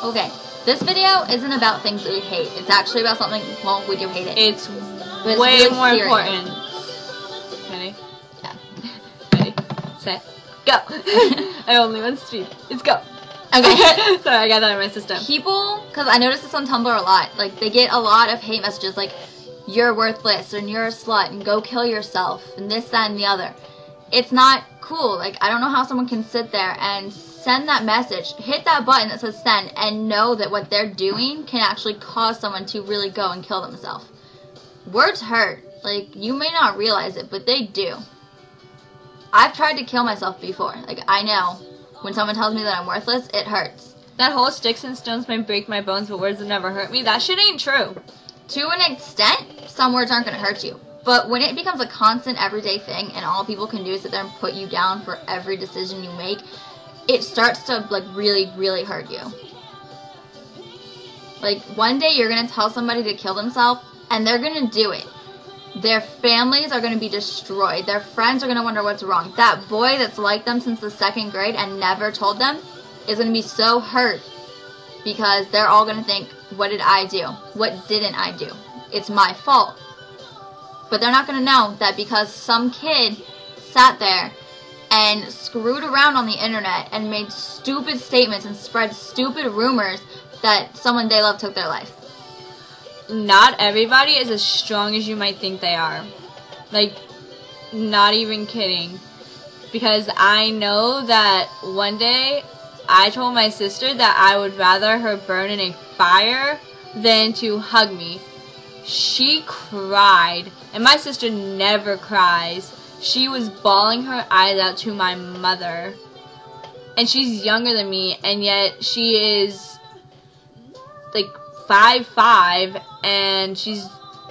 Okay, this video isn't about things that we hate. It's actually about something, well, we do hate it. It's But way really more serious. important. Ready? Yeah. Ready, set, go. I only want to speed. Let's go. Okay. Sorry, I got that in my system. People, because I notice this on Tumblr a lot, like, they get a lot of hate messages like, you're worthless, and you're a slut, and go kill yourself, and this, that, and the other. It's not cool. Like, I don't know how someone can sit there and send that message, hit that button that says send, and know that what they're doing can actually cause someone to really go and kill themselves. Words hurt. Like, you may not realize it, but they do. I've tried to kill myself before. Like, I know. When someone tells me that I'm worthless, it hurts. That whole sticks and stones may break my bones, but words will never hurt me. That shit ain't true. To an extent, some words aren't going to hurt you. But when it becomes a constant, everyday thing, and all people can do is sit there and put you down for every decision you make, it starts to, like, really, really hurt you. Like, one day you're going to tell somebody to kill themselves, and they're going to do it. Their families are going to be destroyed. Their friends are going to wonder what's wrong. That boy that's liked them since the 2nd grade and never told them is going to be so hurt because they're all going to think, what did I do? What didn't I do? It's my fault. But they're not going to know that because some kid sat there and screwed around on the internet and made stupid statements and spread stupid rumors that someone they love took their life. Not everybody is as strong as you might think they are. Like, not even kidding. Because I know that one day I told my sister that I would rather her burn in a fire than to hug me. She cried. And my sister never cries. She was bawling her eyes out to my mother. And she's younger than me, and yet she is like 5'5", and she's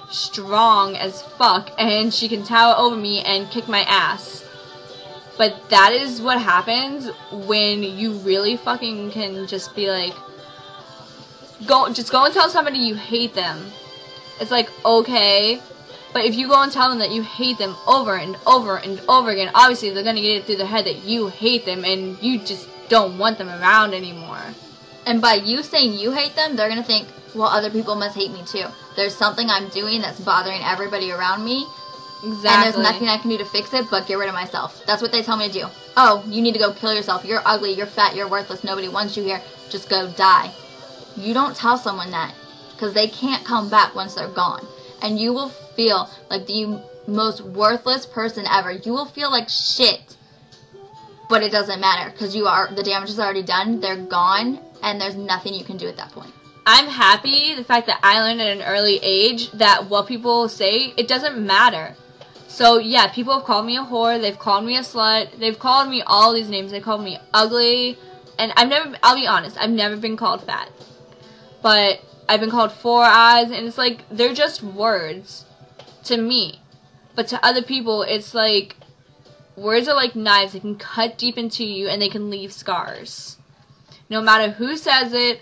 strong as fuck, and she can tower over me and kick my ass. But that is what happens when you really fucking can just be like, just go and tell somebody you hate them. It's like, okay, but if you go and tell them that you hate them over and over and over again, obviously they're gonna get it through their head that you hate them and you just don't want them around anymore. And by you saying you hate them, they're gonna think, well, other people must hate me too. There's something I'm doing that's bothering everybody around me. Exactly. And there's nothing I can do to fix it but get rid of myself. That's what they tell me to do. Oh, you need to go kill yourself. You're ugly, you're fat, you're worthless. Nobody wants you here. Just go die. You don't tell someone that because they can't come back once they're gone. And you will feel like the most worthless person ever. You will feel like shit. But it doesn't matter because the damage is already done. They're gone. And there's nothing you can do at that point. I'm happy the fact that I learned at an early age that what people say, it doesn't matter. So yeah, people have called me a whore, they've called me a slut, they've called me all these names, they've called me ugly, and I'll be honest, I've never been called fat. But I've been called 4 eyes, and it's like, they're just words to me. But to other people, it's like, words are like knives, they can cut deep into you and they can leave scars. No matter who says it,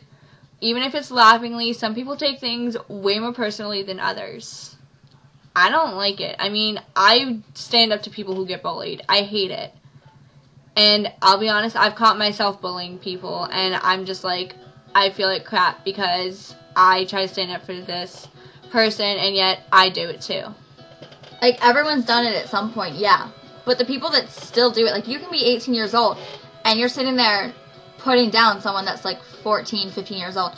even if it's laughingly, some people take things way more personally than others. I don't like it. I mean, I stand up to people who get bullied. I hate it. And I'll be honest, I've caught myself bullying people, and I'm just like, I feel like crap because I try to stand up for this person, and yet I do it too. Like, everyone's done it at some point, yeah. But the people that still do it, like, you can be 18 years old, and you're sitting there putting down someone that's like 14, 15 years old.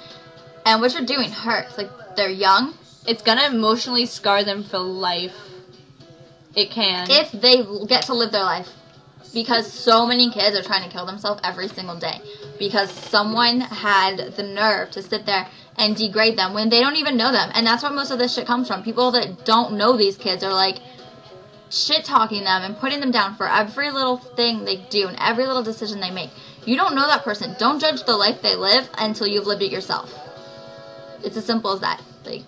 And what you're doing hurts. Like, they're young. It's gonna emotionally scar them for life. It can. If they get to live their life. Because so many kids are trying to kill themselves every single day. Because someone had the nerve to sit there and degrade them when they don't even know them. And that's where most of this shit comes from. People that don't know these kids are like shit-talking them and putting them down for every little thing they do and every little decision they make. You don't know that person. Don't judge the life they live until you've lived it yourself. It's as simple as that. Like,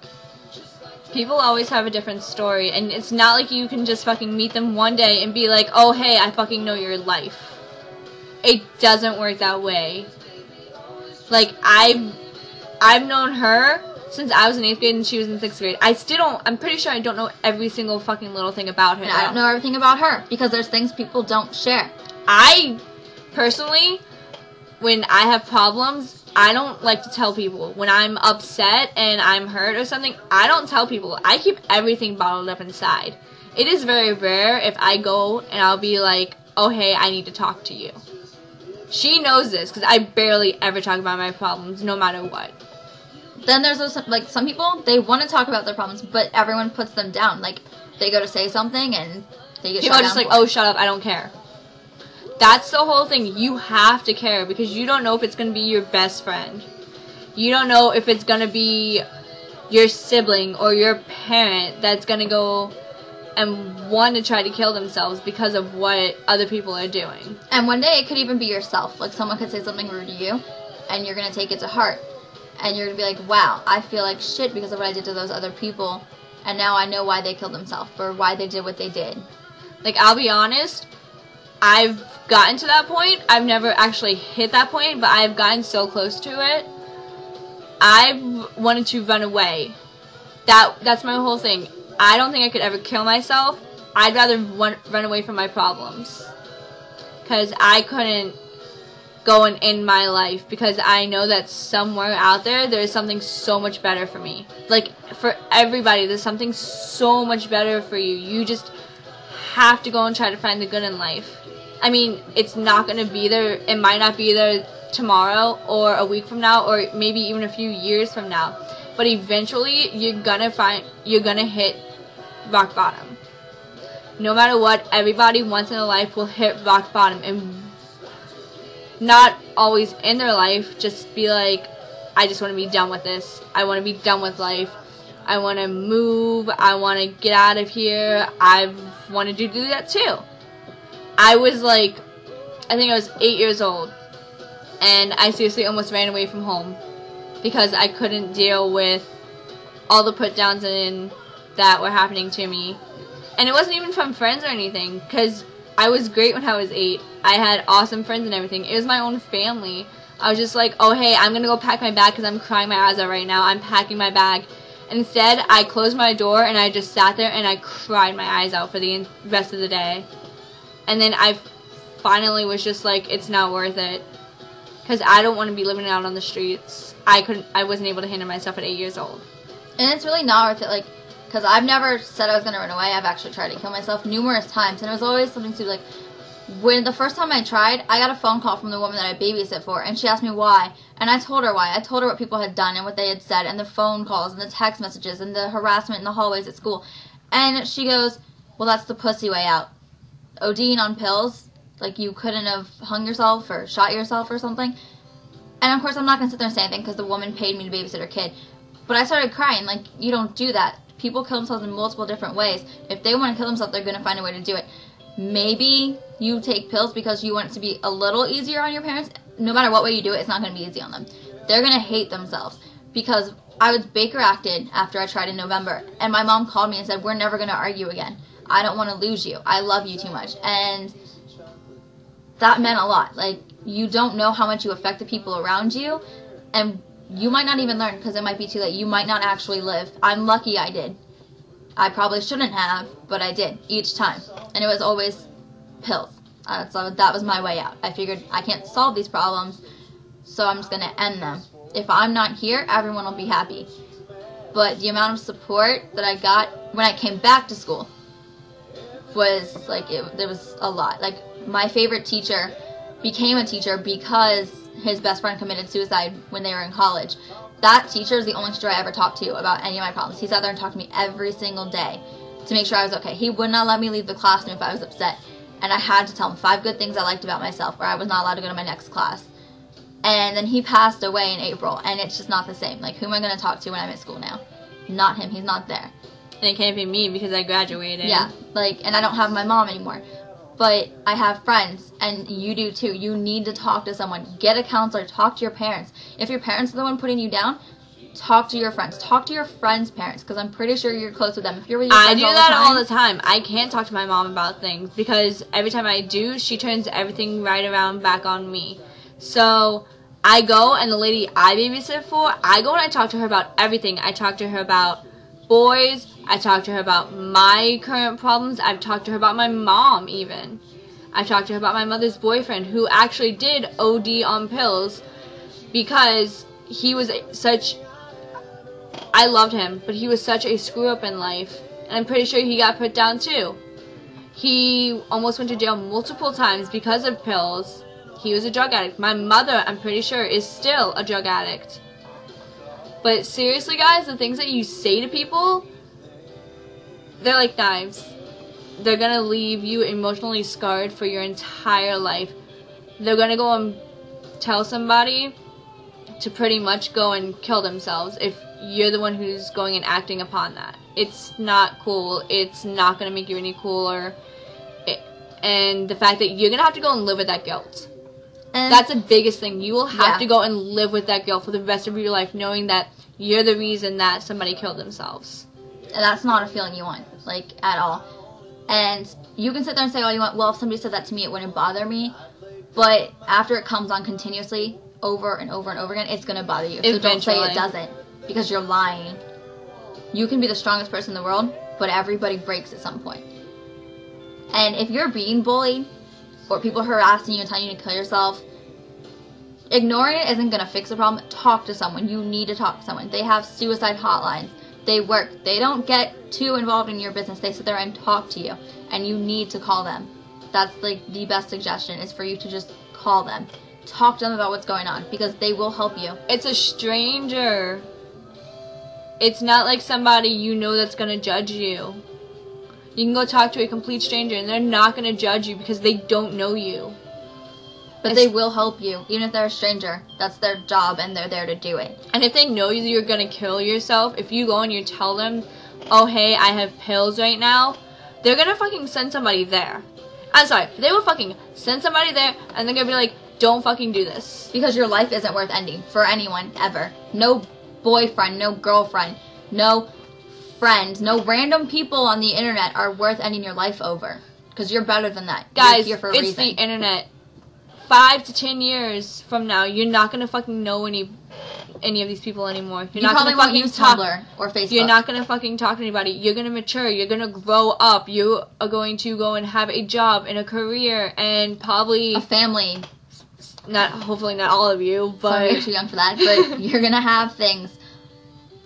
people always have a different story, and it's not like you can just fucking meet them one day and be like, oh, hey, I fucking know your life. It doesn't work that way. Like, I've known her since I was in 8th grade and she was in 6th grade. I'm pretty sure I don't know every single fucking little thing about her. And I don't know everything about her because there's things people don't share. I, personally, when I have problems, I don't like to tell people. When I'm upset and I'm hurt or something, I don't tell people. I keep everything bottled up inside. It is very rare if I go and I'll be like, oh, hey, I need to talk to you. She knows this because I barely ever talk about my problems, no matter what. Then there's those, like, some people, they want to talk about their problems, but everyone puts them down. Like, they go to say something and they get people shut are just down like, oh, shut up, I don't care. That's the whole thing. You have to care because you don't know if it's going to be your best friend. You don't know if it's going to be your sibling or your parent that's going to go and want to try to kill themselves because of what other people are doing. And one day it could even be yourself. Like, someone could say something rude to you, and you're going to take it to heart. And you're going to be like, wow, I feel like shit because of what I did to those other people. And now I know why they killed themselves or why they did what they did. Like, I'll be honest, I've gotten to that point. I've never actually hit that point, but I've gotten so close to it. I've wanted to run away. That's my whole thing. I don't think I could ever kill myself. I'd rather run away from my problems. Because I couldn't go and end my life. Because I know that somewhere out there, there's something so much better for me. Like, for everybody, there's something so much better for you. You just have to go and try to find the good in life. I mean, it's not going to be there. It might not be there tomorrow or a week from now or maybe even a few years from now. But eventually, you're gonna hit rock bottom. No matter what, everybody once in their life will hit rock bottom. And not always in their life, just be like, I just want to be done with this. I want to be done with life. I want to move. I want to get out of here. I wanted to do that too. I was like, I think I was 8 years old. And I seriously almost ran away from home. Because I couldn't deal with all the put downs that were happening to me. And it wasn't even from friends or anything. Because I was great when I was 8. I had awesome friends and everything. It was my own family. I was just like, oh hey, I'm going to go pack my bag because I'm crying my eyes out right now. I'm packing my bag. And instead, I closed my door and I just sat there and I cried my eyes out for the rest of the day. And then I finally was just like, it's not worth it. Because I don't want to be living out on the streets. I wasn't able to handle myself at 8 years old. And it's really not worth it, like, because I've never said I was going to run away. I've actually tried to kill myself numerous times. And it was always something to, like, when the first time I tried, I got a phone call from the woman that I babysit for. And she asked me why. And I told her why. I told her what people had done and what they had said. And the phone calls and the text messages and the harassment in the hallways at school. And she goes, well, that's the pussy way out. ODing on pills, like you couldn't have hung yourself or shot yourself or something. And of course, I'm not going to sit there and say anything because the woman paid me to babysit her kid. But I started crying. Like, you don't do that. People kill themselves in multiple different ways. If they want to kill themselves, they're going to find a way to do it. Maybe you take pills because you want it to be a little easier on your parents. No matter what way you do it, it's not going to be easy on them. They're going to hate themselves. Because I was Baker acted after I tried in November. And my mom called me and said, we're never going to argue again. I don't want to lose you. I love you too much. And that meant a lot. Like, you don't know how much you affect the people around you, and you might not even learn because it might be too late. You might not actually live. I'm lucky I did. I probably shouldn't have, but I did each time, and it was always pills. So that was my way out. I figured I can't solve these problems, so I'm just going to end them. If I'm not here, everyone will be happy. But the amount of support that I got when I came back to school was, like, there was a lot. Like, my favorite teacher became a teacher because his best friend committed suicide when they were in college. That teacher is the only teacher I ever talked to about any of my problems. He sat there and talked to me every single day to make sure I was okay. He would not let me leave the classroom if I was upset. And I had to tell him 5 good things I liked about myself or I was not allowed to go to my next class. And then he passed away in April, and it's just not the same. Like, who am I going to talk to when I'm at school now? Not him. He's not there. And it can't be me because I graduated. Yeah, like, and I don't have my mom anymore. But I have friends, and you do too. You need to talk to someone. Get a counselor. Talk to your parents. If your parents are the one putting you down, talk to your friends. Talk to your friends' parents, because I'm pretty sure you're close with them. If you're with your friends all the time. I can't talk to my mom about things, because every time I do, she turns everything right around back on me. So I go, and the lady I babysit for, I go and I talk to her about everything. I talk to her about boys. I talked to her about my current problems. I've talked to her about my mom, even. I've talked to her about my mother's boyfriend, who actually did OD on pills. because he was such... I loved him, but he was such a screw-up in life. And I'm pretty sure he got put down too. He almost went to jail multiple times because of pills. He was a drug addict. My mother, I'm pretty sure, is still a drug addict. But seriously, guys, the things that you say to people, they're like knives. They're gonna leave you emotionally scarred for your entire life. They're gonna go and tell somebody to pretty much go and kill themselves if you're the one who's going and acting upon that. It's not cool. It's not gonna make you any cooler. And the fact that you're gonna have to go and live with that guilt. And that's the biggest thing. You will have to go and live with that guilt for the rest of your life, knowing that you're the reason that somebody killed themselves. And that's not a feeling you want, like, at all. And you can sit there and say all you want, well, if somebody said that to me, it wouldn't bother me. But after it comes on continuously, over and over and over again, it's going to bother you. So don't say it doesn't, because you're lying. You can be the strongest person in the world, but everybody breaks at some point. And if you're being bullied, or people harassing you and telling you to kill yourself, ignoring it isn't going to fix the problem. Talk to someone. You need to talk to someone. They have suicide hotlines. They work. They don't get too involved in your business. They sit there and talk to you. And you need to call them. That's like the best suggestion, is for you to just call them. Talk to them about what's going on, because they will help you. It's a stranger. It's not like somebody you know that's going to judge you. You can go talk to a complete stranger and they're not going to judge you because they don't know you. But they will help you, even if they're a stranger. That's their job, and they're there to do it. And if they know you're going to kill yourself, if you go and you tell them, oh, hey, I have pills right now, they're going to fucking send somebody there. I'm sorry, they will fucking send somebody there, and they're going to be like, don't fucking do this. Because your life isn't worth ending for anyone, ever. No boyfriend, no girlfriend, no friends, no random people on the internet are worth ending your life over. Because you're better than that. Guys, you're here for a it's reason. the internet. 5 to 10 years from now, you're not gonna fucking know any of these people anymore. You probably won't use Tumblr or Facebook. You're not gonna fucking talk to anybody. You're gonna mature. You're gonna grow up. You are going to go and have a job and a career and probably a family. Hopefully not all of you, but sorry, you're too young for that. But you're gonna have things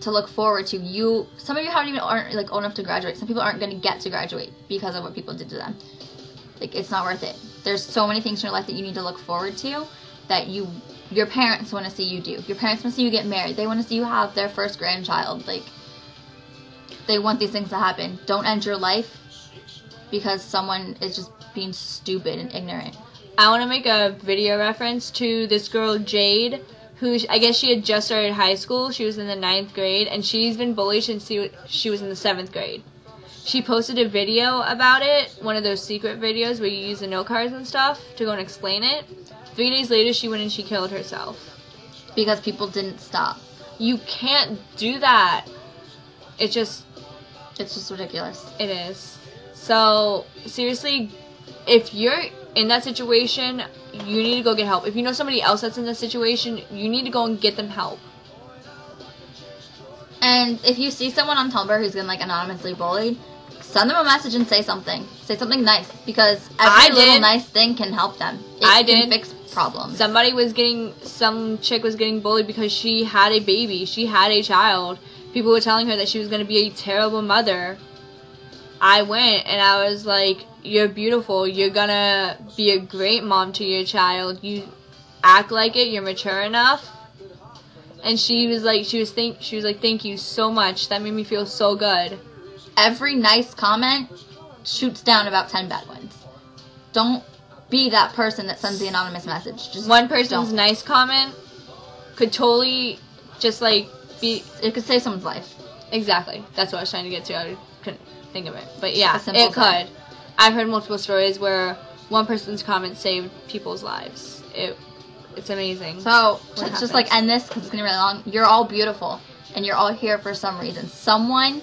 to look forward to. Some of you aren't like old enough to graduate. Some people aren't gonna get to graduate because of what people did to them. Like, it's not worth it. There's so many things in your life that you need to look forward to that your parents want to see you do. Your parents want to see you get married. They want to see you have their first grandchild. Like, they want these things to happen. Don't end your life because someone is just being stupid and ignorant. I want to make a video reference to this girl, Jade, who I guess she had just started high school. She was in the 9th grade, and she's been bullied since she was in the 7th grade. She posted a video about it, one of those secret videos where you use the note cards and stuff to go and explain it. 3 days later, she went and she killed herself. Because people didn't stop. You can't do that. It's just ridiculous. It is. So, seriously, if you're in that situation, you need to go get help. If you know somebody else that's in that situation, you need to go and get them help. And if you see someone on Tumblr who's been, like, anonymously bullied, send them a message and say something. Say something nice, because every little nice thing can help them. It can fix problems. Some chick was getting bullied because she had a baby. She had a child. People were telling her that she was going to be a terrible mother. I went and I was like, you're beautiful. You're going to be a great mom to your child. You act like it. You're mature enough. And she was like, thank you so much. That made me feel so good. Every nice comment shoots down about 10 bad ones. Don't be that person that sends the anonymous message. Just one person's nice comment could totally just like be... It could save someone's life. Exactly. That's what I was trying to get to. I couldn't think of it. But yeah, it could. I've heard multiple stories where one person's comment saved people's lives. It's amazing. So, let's just like end this because it's going to be really long. You're all beautiful. And you're all here for some reason. Someone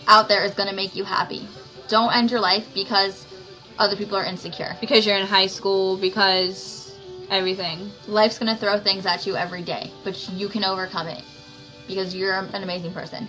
out there is going to make you happy. Don't end your life because other people are insecure. Because you're in high school, because everything. Life's going to throw things at you every day, but you can overcome it because you're an amazing person.